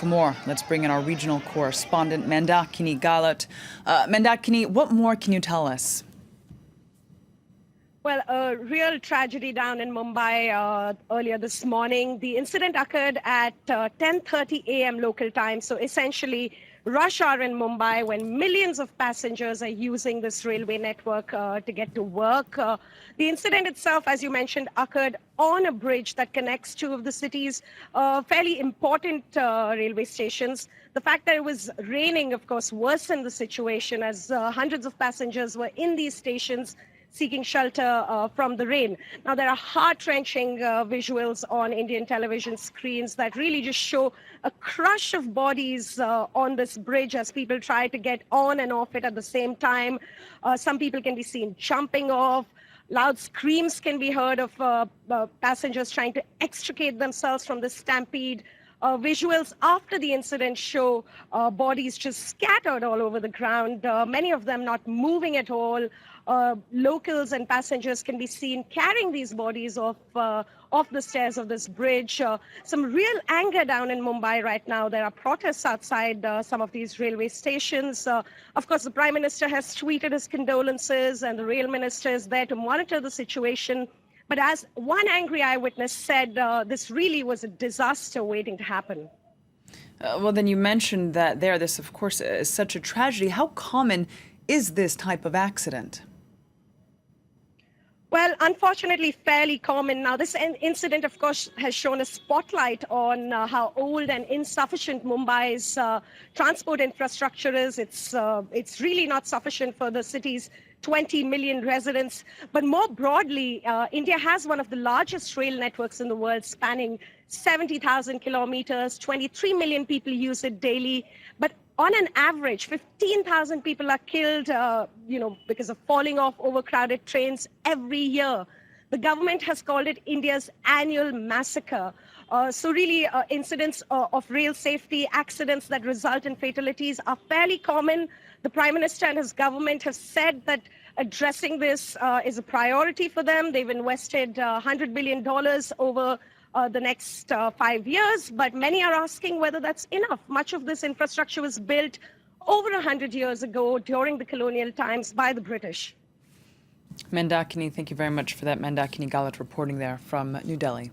for more, let's bring in our regional correspondent, Mandakini Galat. Mandakini, what more can you tell us? Well, a real tragedy down in Mumbai earlier this morning. The incident occurred at 10:30 a.m. local time, so essentially rush hour in Mumbai when millions of passengers are using this railway network to get to work. The incident itself, as you mentioned, occurred on a bridge that connects two of the city's fairly important railway stations. The fact that it was raining, of course, worsened the situation as hundreds of passengers were in these stations seeking shelter from the rain. Now, there are heart-wrenching visuals on Indian television screens that really just show a crush of bodies on this bridge as people try to get on and off it at the same time. Some people can be seen jumping off. Loud screams can be heard of passengers trying to extricate themselves from the stampede. Visuals after the incident show bodies just scattered all over the ground, many of them not moving at all. Locals and passengers can be seen carrying these bodies off the stairs of this bridge. Some real anger down in Mumbai right now. There are protests outside some of these railway stations. Of course, the Prime Minister has tweeted his condolences, and the rail minister is there to monitor the situation. But as one angry eyewitness said, this really was a disaster waiting to happen. Well, then you mentioned that this, of course, is such a tragedy. How common is this type of accident? Well, unfortunately, fairly common. Now, this incident, of course, has shown a spotlight on how old and insufficient Mumbai's transport infrastructure is. It's really not sufficient for the city's 20 million residents. But more broadly, India has one of the largest rail networks in the world, spanning 70,000 kilometers. 23 million people use it daily. But on an average, 15,000 people are killed, because of falling off overcrowded trains every year. The government has called it India's annual massacre. So really, incidents of rail safety, accidents that result in fatalities are fairly common. The Prime Minister and his government have said that addressing this is a priority for them. They've invested $100 billion over the next 5 years, but many are asking whether that's enough. Much of this infrastructure was built over 100 years ago during the colonial times by the British. Mandakini, thank you very much for that. Mandakini Galat reporting there from New Delhi.